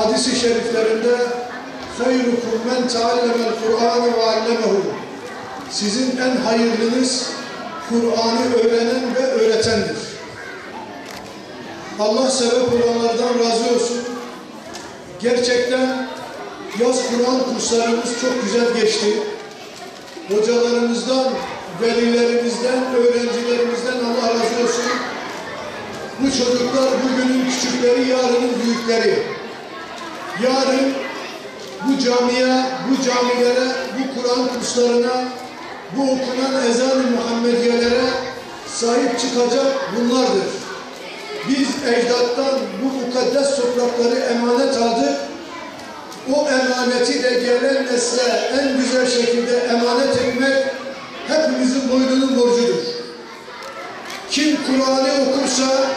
hadis-i şeriflerinde hayrukum men teallemel Kur'an ve allemehu. Sizin en hayırlınız Kur'an'ı öğrenen ve öğretendir. Allah sebep olanlardan razı olsun. Gerçekten yaz Kur'an kurslarımız çok güzel geçti. Hocalarımızdan, velilerimizden, öğrencilerimizden Allah razı olsun. Bu çocuklar bugünün küçükleri, yarının büyükleri. Yarın bu camiye, bu camilere, bu Kur'an kurslarına, bu okunan ezan-ı Muhammediyelere sahip çıkacak bunlardır. Biz ecdattan bu mukaddes toprakları emanet aldık. O emaneti de gelen nesle en güzel şekilde emanet etmek hepimizin boynunun borcudur. Kim Kur'an'ı okursa,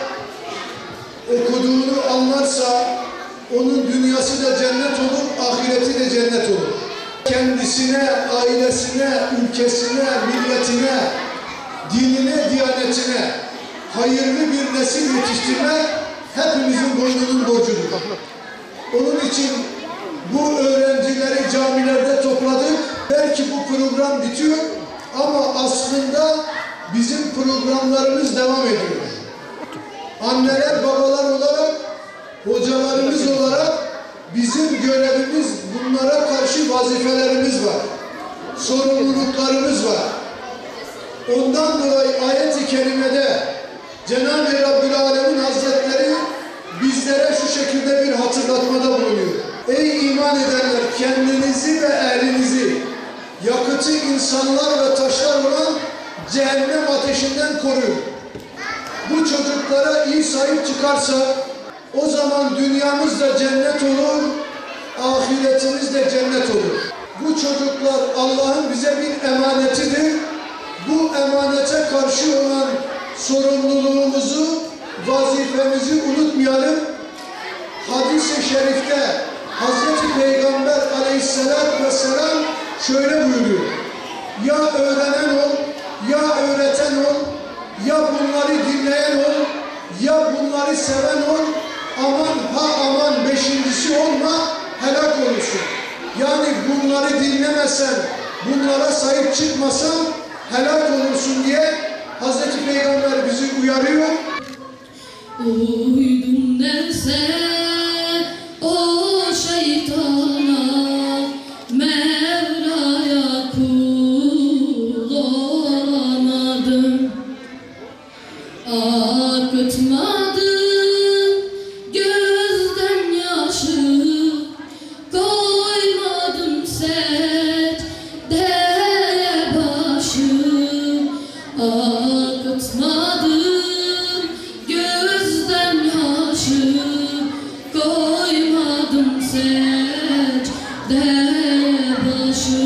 okuduğunu anlarsa, onun dünyası da cennet olur, ahireti de cennet olur. Kendisine, ailesine, ülkesine, milletine, dinine, diyanetine hayırlı bir nesil yetiştirmek hepimizin boynunun borcudur. Onun için bu öğrencileri camilerde topladık. Belki bu program bitiyor ama aslında bizim programlarımız devam ediyor. Anneler, babalar olarak, hocalarımız olarak bizim görevimiz, bunlara karşı vazifelerimiz var. Sorumluluklarımız var. Ondan dolayı ayet-i kerimede Cenab-ı Rabbül Alemin Hazretleri bizlere şu şekilde bir hatırlatmada bulunuyor. Ey iman edenler, kendinizi ve ehlinizi yakıtı insanlar ve taşlar olan cehennem ateşinden koruyun. Bu çocuklara iyi sahip çıkarsak o zaman dünyamız da cennet olur, ahiretimiz de cennet olur. Bu çocuklar Allah'ın bize bir emanetidir. Bu emanete karşı olan sorumluluğumuzu, vazifemizi unutmayalım. Hadis-i şerifte Hazreti Peygamber aleyhissalatü vesselam şöyle buyuruyor. Ya öğrenen ol, ya öğreten ol, ya bunları dinleyen ol, ya bunları seven ol, aman ha aman beşincisi olma, helak olursun. Yani bunları dinlemesen, bunlara sahip çıkmasan helak olursun diye Hazreti Peygamber bizi uyarıyor. Uydum derse o şeytana, Mevla'ya kul olamadım, akıtmadım gözden yaşı, koymadım secdeye başı, akıtmadım gözden yaşı, koymadım secdeye başı.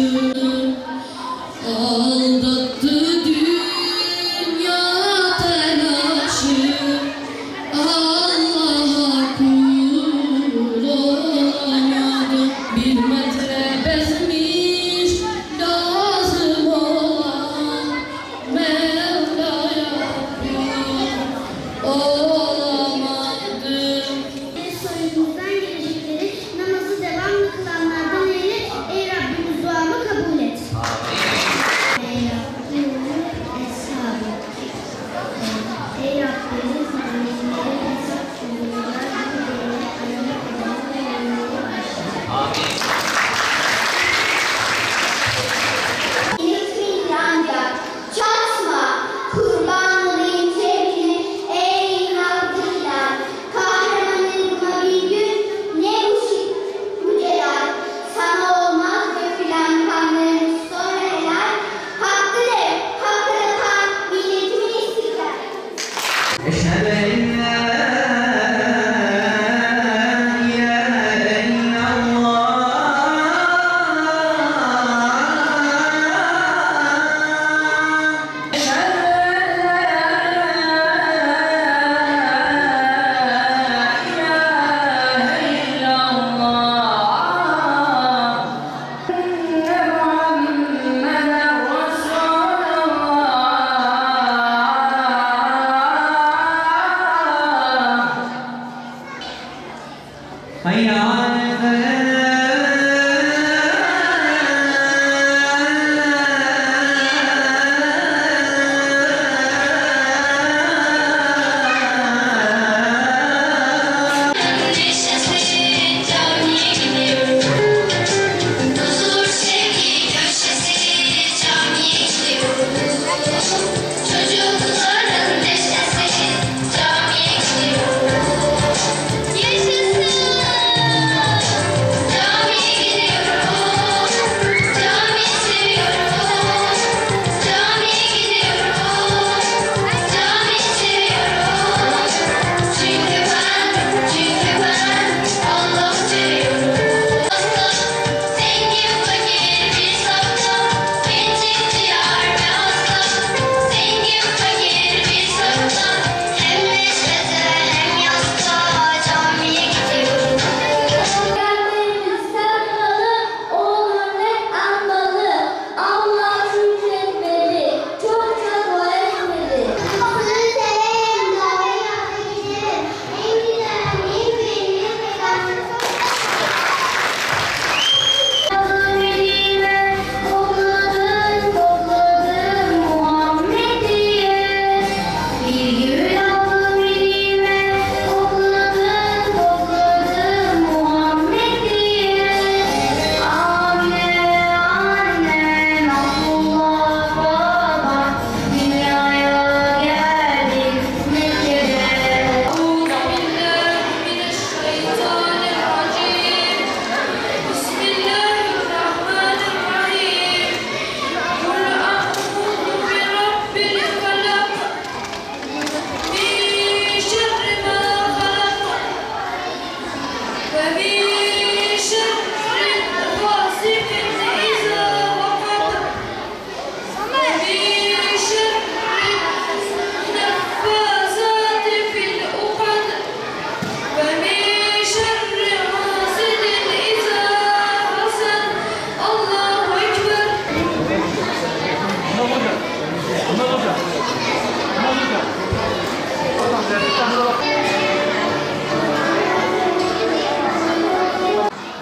Aldattı dünya telaşı, Allah'a kul olamadım. Bir metre bezmiş lazım olan, Mevla'ya kul olamadım. Soyumuzdan gelecekleri namazı devamlı kılanlardan eyle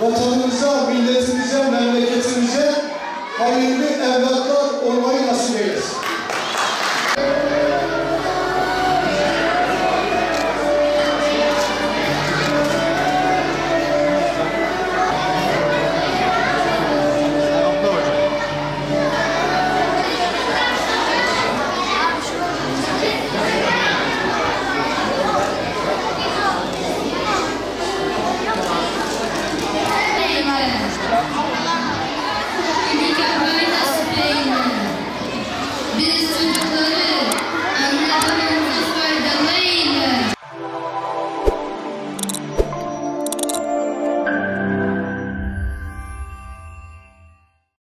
vatanımıza, milletimize, memleketimize hayırlı evlatlar olmayı nasip eylesin.